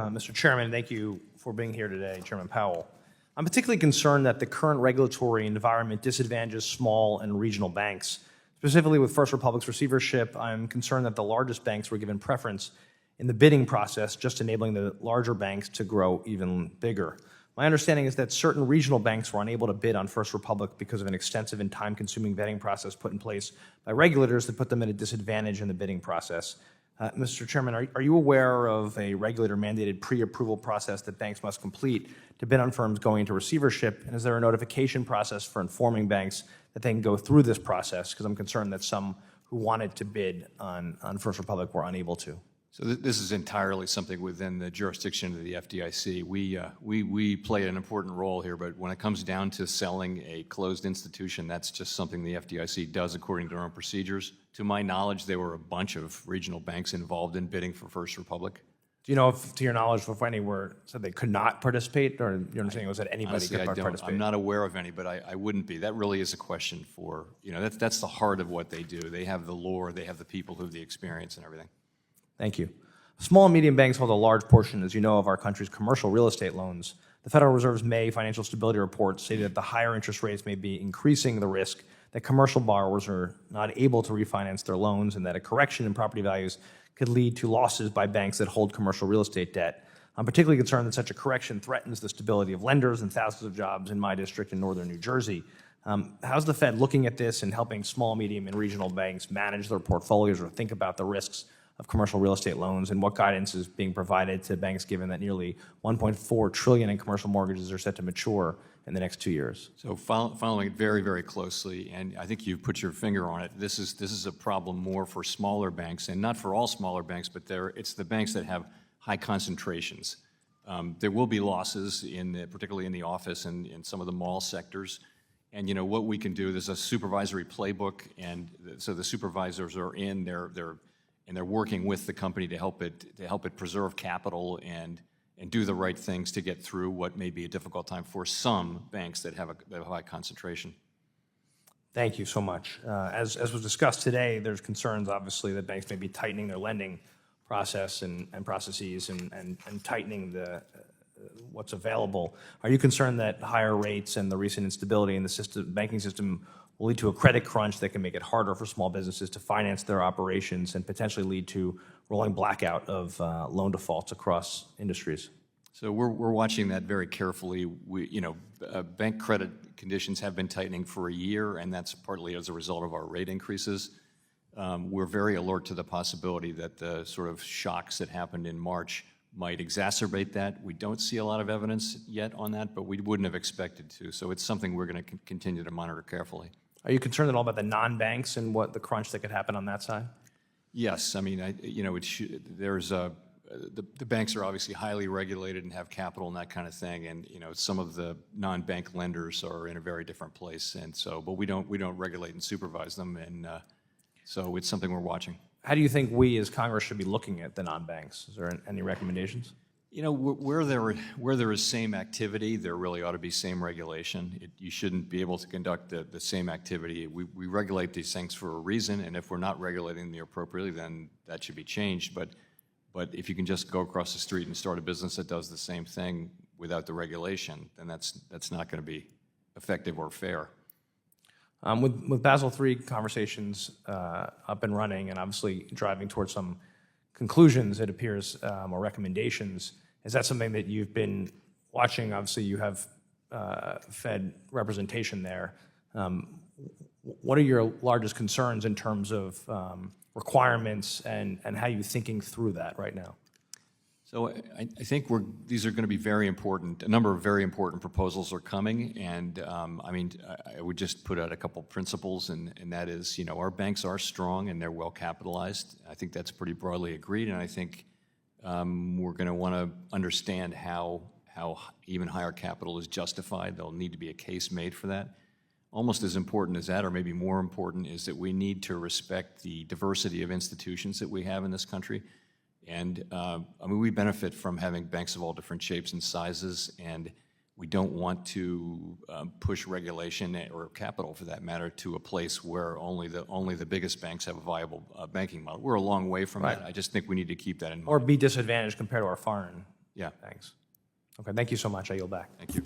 Mr. Chairman. Thank you for being here today, Chairman Powell. I'm particularly concerned that the current regulatory environment disadvantages small and regional banks. Specifically with First Republic's receivership, I'm concerned that the largest banks were given preference in the bidding process, just enabling the larger banks to grow even bigger. My understanding is that certain regional banks were unable to bid on First Republic because of an extensive and time-consuming vetting process put in place by regulators that put them at a disadvantage in the bidding process. Mr. Chairman, are you aware of a regulator-mandated pre-approval process that banks must complete to bid on firms going into receivership? And is there a notification process for informing banks that they can go through this process? Because I'm concerned that some who wanted to bid on First Republic were unable to. So this is entirely something within the jurisdiction of the FDIC. We play an important role here, but when it comes down to selling a closed institution, that's just something the FDIC does according to their own procedures. To my knowledge, there were a bunch of regional banks involved in bidding for First Republic. Do you know if, to your knowledge, if any were said they could not participate, or your understanding was that anybody Honestly, could participate? I'm not aware of any, but I wouldn't be. That really is a question for, that's the heart of what they do. They have the lore, they have the people who have the experience and everything. Thank you. Small and medium banks hold a large portion, as you know, of our country's commercial real estate loans. The Federal Reserve's May financial stability report stated that the higher interest rates may be increasing the risk that commercial borrowers are not able to refinance their loans, and that a correction in property values could lead to losses by banks that hold commercial real estate debt. I'm particularly concerned that such a correction threatens the stability of lenders and thousands of jobs in my district in northern New Jersey. How's the Fed looking at this and helping small, medium, and regional banks manage their portfolios or think about the risks of commercial real estate loans, and what guidance is being provided to banks given that nearly $1.4 trillion in commercial mortgages are set to mature in the next 2 years? So following it very, very closely, and I think you've put your finger on it, this is a problem more for smaller banks, and not for all smaller banks, but it's the banks that have high concentrations. There will be losses, particularly in the office and in some of the mall sectors. And what we can do, there's a supervisory playbook, and so the supervisors are in there, they're working with the company to help it preserve capital and do the right things to get through what may be a difficult time for some banks that have a high concentration. Thank you so much. As was discussed today, there's concerns, obviously, that banks may be tightening their lending process and processes and tightening what's available. Are you concerned that higher rates and the recent instability in the banking system will lead to a credit crunch that can make it harder for small businesses to finance their operations and potentially lead to rolling blackout of loan defaults across industries? So we're watching that very carefully. Bank credit conditions have been tightening for a year, and that's partly as a result of our rate increases. We're very alert to the possibility that the sort of shocks that happened in March might exacerbate that. We don't see a lot of evidence yet on that, but we wouldn't have expected to. So it's something we're going to continue to monitor carefully. Are you concerned at all about the non-banks and what the crunch that could happen on that side? Yes, I mean, the banks are obviously highly regulated and have capital and that kind of thing, and some of the non-bank lenders are in a very different place, and so, but we don't regulate and supervise them, and so it's something we're watching. How do you think we as Congress should be looking at the non-banks? Is there any recommendations? Where there is same activity, there really ought to be same regulation. You shouldn't be able to conduct the same activity. We regulate these things for a reason, and if we're not regulating them appropriately, then that should be changed. But if you can just go across the street and start a business that does the same thing without the regulation, then that's not going to be effective or fair. With Basel III conversations up and running and obviously driving towards some conclusions, it appears, or recommendations, is that something that you've been watching? Obviously, you have Fed representation there. What are your largest concerns in terms of requirements and how you're thinking through that right now? So I think these are going to be very important. A number of very important proposals are coming, and I would just put out a couple principles, and that is, our banks are strong and they're well capitalized. I think that's pretty broadly agreed, and I think we're going to want to understand how even higher capital is justified. There'll need to be a case made for that. Almost as important as that, or maybe more important, is that we need to respect the diversity of institutions that we have in this country. And we benefit from having banks of all different shapes and sizes, and we don't want to push regulation or capital, for that matter, to a place where only the biggest banks have a viable banking model. We're a long way from that. I just think we need to keep that in mind. Or be disadvantaged compared to our foreign Yeah. Thanks. Okay, thank you so much. I yield back. Thank you.